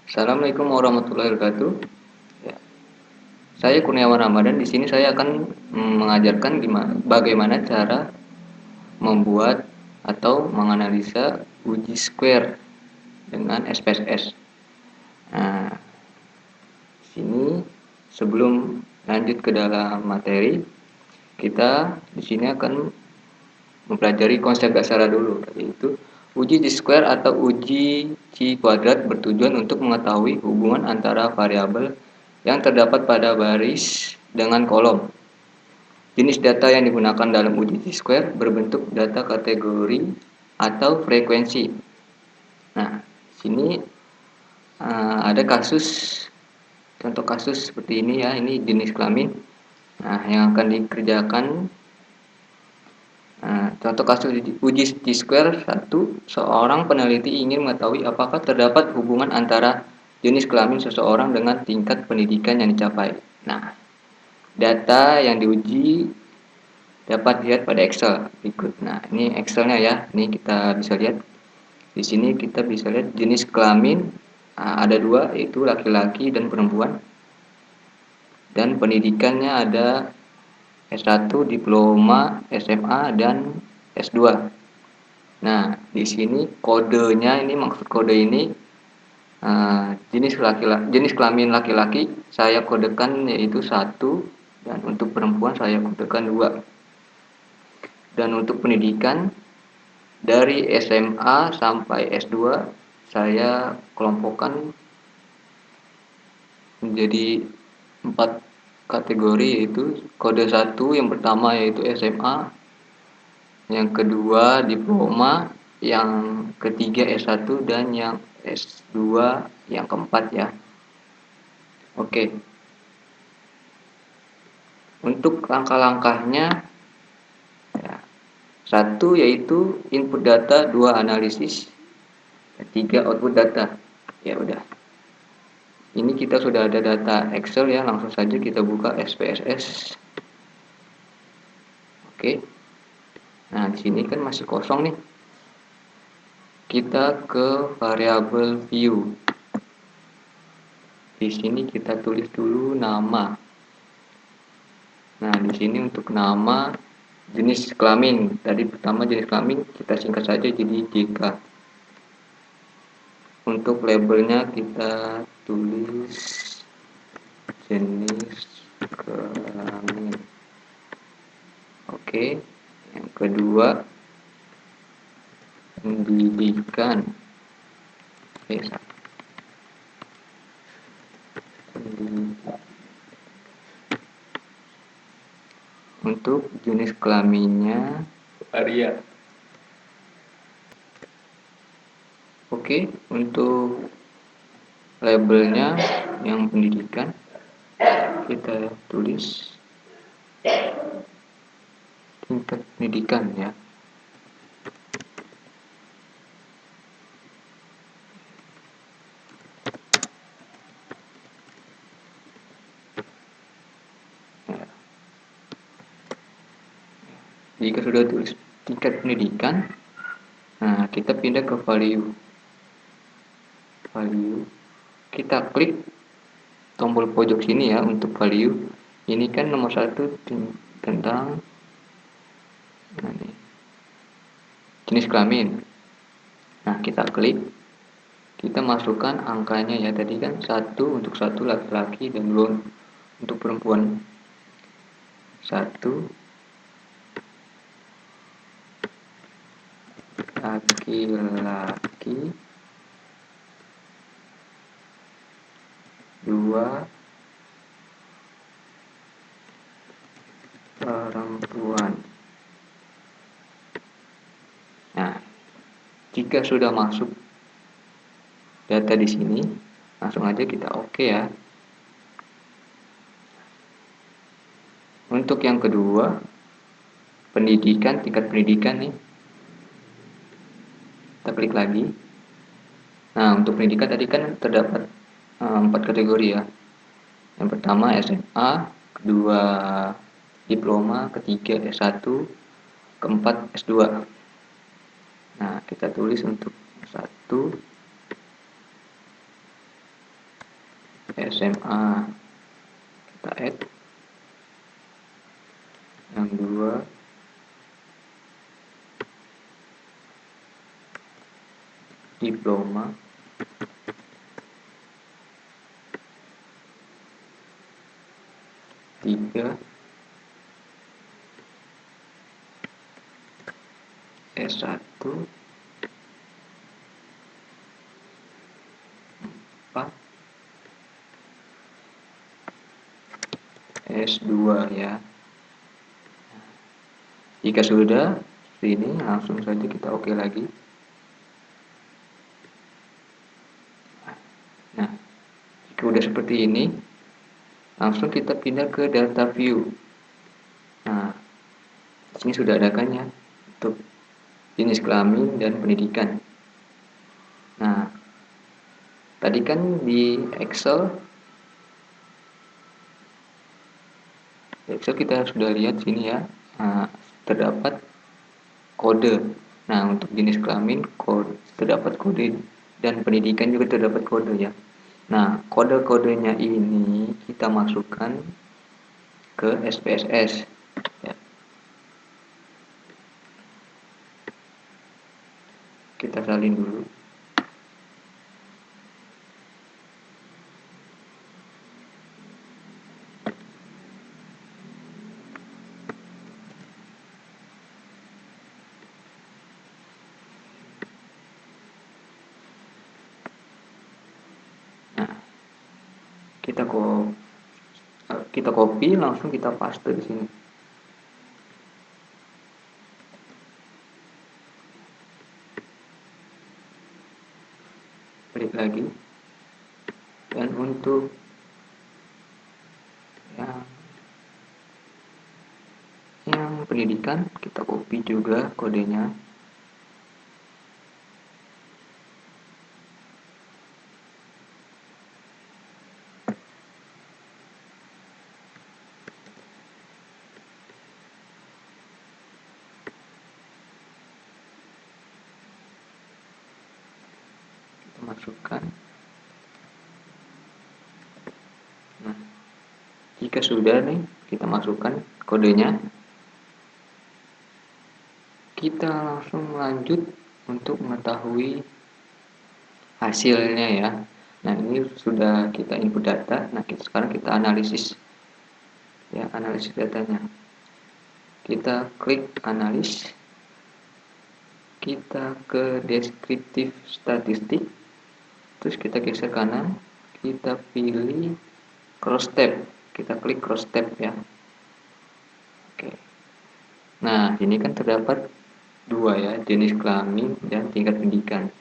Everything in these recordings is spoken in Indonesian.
Assalamualaikum warahmatullahi wabarakatuh. Ya, saya Kurniawan Ramadan. Di sini saya akan mengajarkan bagaimana cara membuat atau menganalisa uji square dengan SPSS. Nah, di sini sebelum lanjut ke dalam materi, kita di sini akan mempelajari konsep dasar dulu, yaitu uji Chi-square atau uji Chi kuadrat bertujuan untuk mengetahui hubungan antara variabel yang terdapat pada baris dengan kolom. Jenis data yang digunakan dalam uji Chi-square berbentuk data kategori atau frekuensi. Nah, sini ada contoh kasus seperti ini ya, ini jenis kelamin. Nah, yang akan dikerjakan contoh kasus uji Chi-square 1, seorang peneliti ingin mengetahui apakah terdapat hubungan antara jenis kelamin seseorang dengan tingkat pendidikan yang dicapai. Nah, data yang diuji dapat dilihat pada Excel berikut. Nah, ini Excelnya ya. Ini kita bisa lihat. Di sini kita bisa lihat jenis kelamin ada dua, yaitu laki-laki dan perempuan. Dan pendidikannya ada S1, diploma, SMA, dan S2. Nah, di sini kodenya, ini maksud kode ini jenis kelamin laki-laki saya kodekan yaitu 1, dan untuk perempuan saya kodekan 2. Dan untuk pendidikan dari SMA sampai S2 saya kelompokkan menjadi 4 kategori, yaitu kode 1 yang pertama yaitu SMA, yang kedua diploma, yang ketiga S1, dan yang S2 yang keempat ya. Oke. Untuk langkah-langkahnya ya, 1 yaitu input data, 2 analisis, 3 output data. Ya udah. Ini kita sudah ada data Excel ya, langsung saja kita buka SPSS. Oke. Nah, di sini kan masih kosong nih. Kita ke variabel view. Di sini kita tulis dulu nama. Nah, di sini untuk nama jenis kelamin. Tadi pertama jenis kelamin kita singkat saja jadi JK. Untuk labelnya kita tulis jenis kelamin. Oke. Yang kedua pendidikan. Pendidikan. Untuk jenis kelaminnya Arya. Oke, untuk labelnya yang pendidikan kita tulis tingkat pendidikan ya. Jika sudah tulis tingkat pendidikan, nah kita pindah ke value. Kita klik tombol pojok sini ya untuk value. Ini kan nomor 1 tentang jenis kelamin. Nah, kita klik, kita masukkan angkanya ya, tadi kan 1 untuk 1 laki-laki dan 2 untuk perempuan. 1 laki-laki, 2 perempuan. Nah, jika sudah masuk data di sini, langsung aja kita oke ya. Untuk yang kedua, pendidikan, tingkat pendidikan nih. Kita klik lagi. Nah, untuk pendidikan tadi kan terdapat 4 kategori ya. Yang pertama SMA, kedua diploma, ketiga S1, keempat S2. Nah, kita tulis untuk S1 SMA, kita add. Yang 2 diploma. Tiga S1. 4 S2 ya. Jika sudah seperti ini, langsung saja kita oke lagi. Nah, jika sudah seperti ini, langsung kita pindah ke data view. Nah, di sini sudah ada kan ya untuk jenis kelamin dan pendidikan. Nah, tadi kan di Excel kita sudah lihat sini ya, terdapat kode. Nah, untuk jenis kelamin terdapat kode dan pendidikan juga terdapat kode ya. Nah, kode-kodenya ini kita masukkan ke SPSS ya. Kita salin dulu. Nah, kita copy, langsung kita paste di sini. Klik lagi. Dan untuk yang pendidikan kita copy juga kodenya. Kita masukkan. Nah, jika sudah nih, kita masukkan kodenya. Kita langsung lanjut untuk mengetahui hasilnya ya. Nah, ini sudah kita input data. Nah, sekarang kita analisis ya, analisis datanya. Kita klik analis. Kita ke deskriptif statistik. Terus kita geser kanan, kita pilih cross tab. Kita klik cross tab ya. Oke. Nah, ini kan terdapat dua ya, jenis kelamin dan tingkat pendidikan.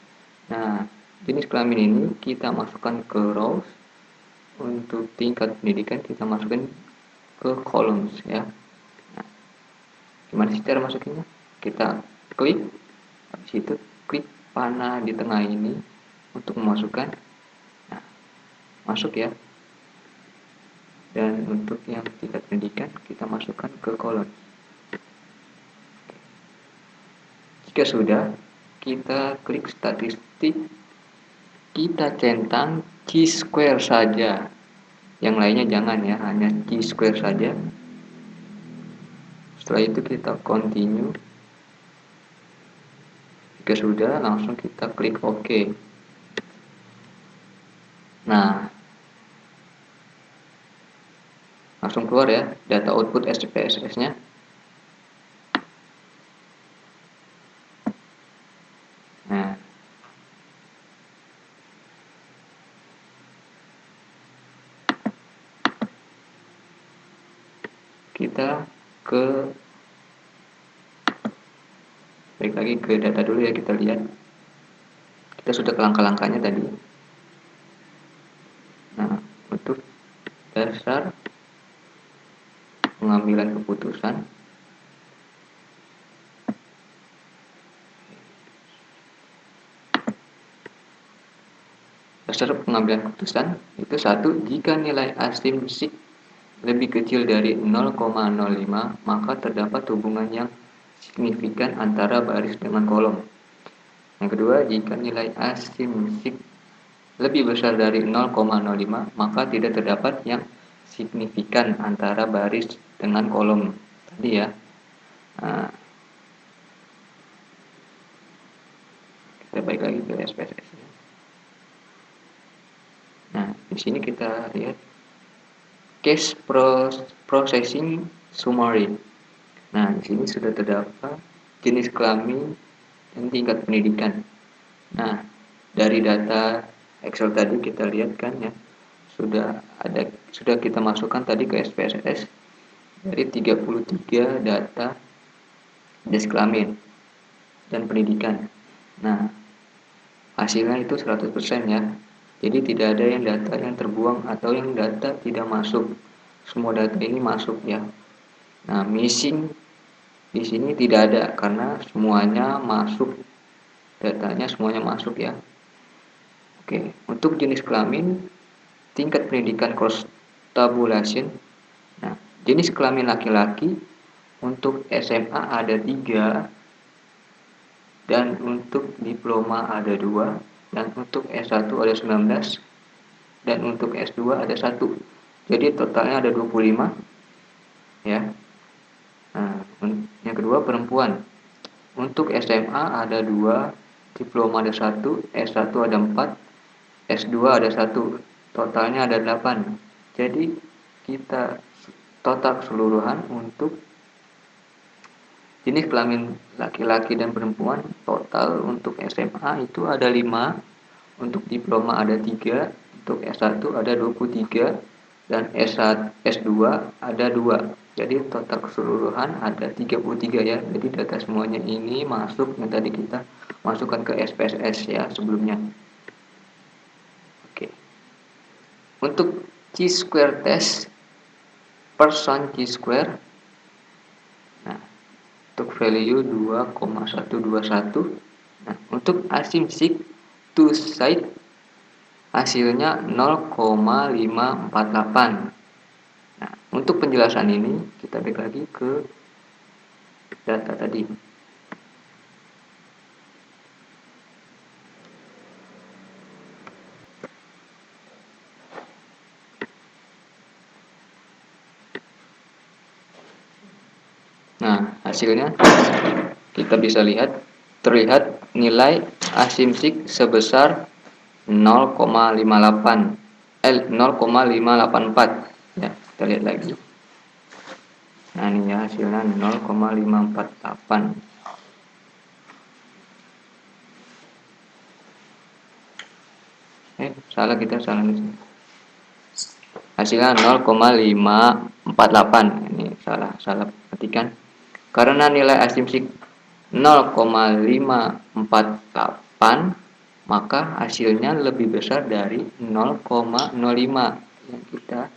Nah, jenis kelamin ini kita masukkan ke rows. Untuk tingkat pendidikan kita masukkan ke columns ya. Nah, gimana sih cara masukinnya? Kita klik, habis itu klik panah di tengah ini untuk memasukkan. Nah, masuk ya. Dan untuk yang tingkat pendidikan kita masukkan ke kolom. Jika sudah, kita klik statistik, kita centang chi-square saja. Yang lainnya jangan ya, hanya chi-square saja. Setelah itu kita continue. Jika sudah, langsung kita klik OK. Nah, langsung keluar ya data output SPSS-nya. Nah, kita balik lagi ke data dulu ya, kita lihat. Kita sudah ke langkah-langkahnya tadi. Nah, untuk dasar pengambilan keputusan, itu satu, jika nilai asymmetric lebih kecil dari 0,05 maka terdapat hubungan yang signifikan antara baris dengan kolom. Yang kedua, jika nilai asymmetric lebih besar dari 0,05, maka tidak terdapat yang signifikan antara baris dengan kolom tadi ya. Nah, kita balik lagi ke SPSS. Nah, di sini kita lihat case processing summary. Nah, di sini sudah terdapat jenis kelamin dan tingkat pendidikan. Nah, dari data Excel tadi kita lihat kan ya, sudah kita masukkan tadi ke SPSS dari 33 data jenis kelamin dan pendidikan. Nah, hasilnya itu 100% ya. Jadi tidak ada yang data yang terbuang atau yang data tidak masuk. Semua data ini masuk ya. Nah, missing di sini tidak ada karena semuanya masuk. Datanya semuanya masuk ya. Oke, untuk jenis kelamin, tingkat pendidikan cross tabulation. Nah, jenis kelamin laki-laki untuk SMA ada 3, dan untuk diploma ada 2, dan untuk S1 ada 19, dan untuk S2 ada 1. Jadi totalnya ada 25 ya. Nah, yang kedua perempuan. Untuk SMA ada 2, diploma ada 1, S1 ada 4, S2 ada 1. Totalnya ada 8. Jadi kita total keseluruhan untuk jenis kelamin laki-laki dan perempuan total untuk SMA itu ada 5, untuk diploma ada 3, untuk S1 ada 23, dan S1, S2 ada 2. Jadi total keseluruhan ada 33 ya. Jadi data semuanya ini masuk yang tadi kita masukkan ke SPSS ya sebelumnya. Oke. Untuk chi-square test person chi-square. Nah, untuk value 2,121. Nah, untuk asymmetric two side hasilnya 0,548. Nah, untuk penjelasan ini kita balik lagi ke data tadi. Nah, hasilnya kita bisa terlihat nilai asymmetric sebesar 0,584 ya. Kita lihat lagi. Nah, ini ya hasilnya 0,548. Salah nih. Hasilnya 0,548. Ini salah perhatikan. Karena nilai asymmetric 0,548, maka hasilnya lebih besar dari 0,05 yang kita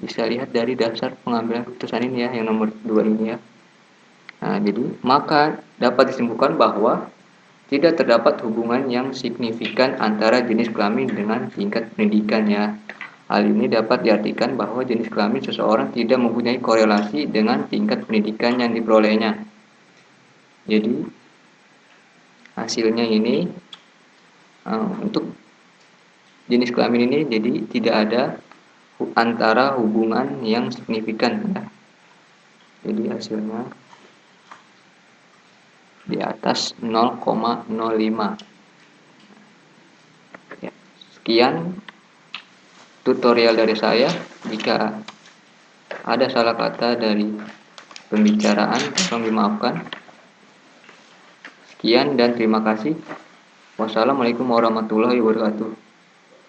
bisa lihat dari dasar pengambilan keputusan ini ya, yang nomor 2 ini ya. Nah, jadi maka dapat disimpulkan bahwa tidak terdapat hubungan yang signifikan antara jenis kelamin dengan tingkat pendidikan ya. Hal ini dapat diartikan bahwa jenis kelamin seseorang tidak mempunyai korelasi dengan tingkat pendidikan yang diperolehnya. Jadi hasilnya ini untuk jenis kelamin ini jadi tidak ada antara hubungan yang signifikan ya. Jadi hasilnya di atas 0,05 ya. Sekian tutorial dari saya. Jika ada salah kata dari pembicaraan tolong dimaafkan. Sekian dan terima kasih. Wassalamualaikum warahmatullahi wabarakatuh.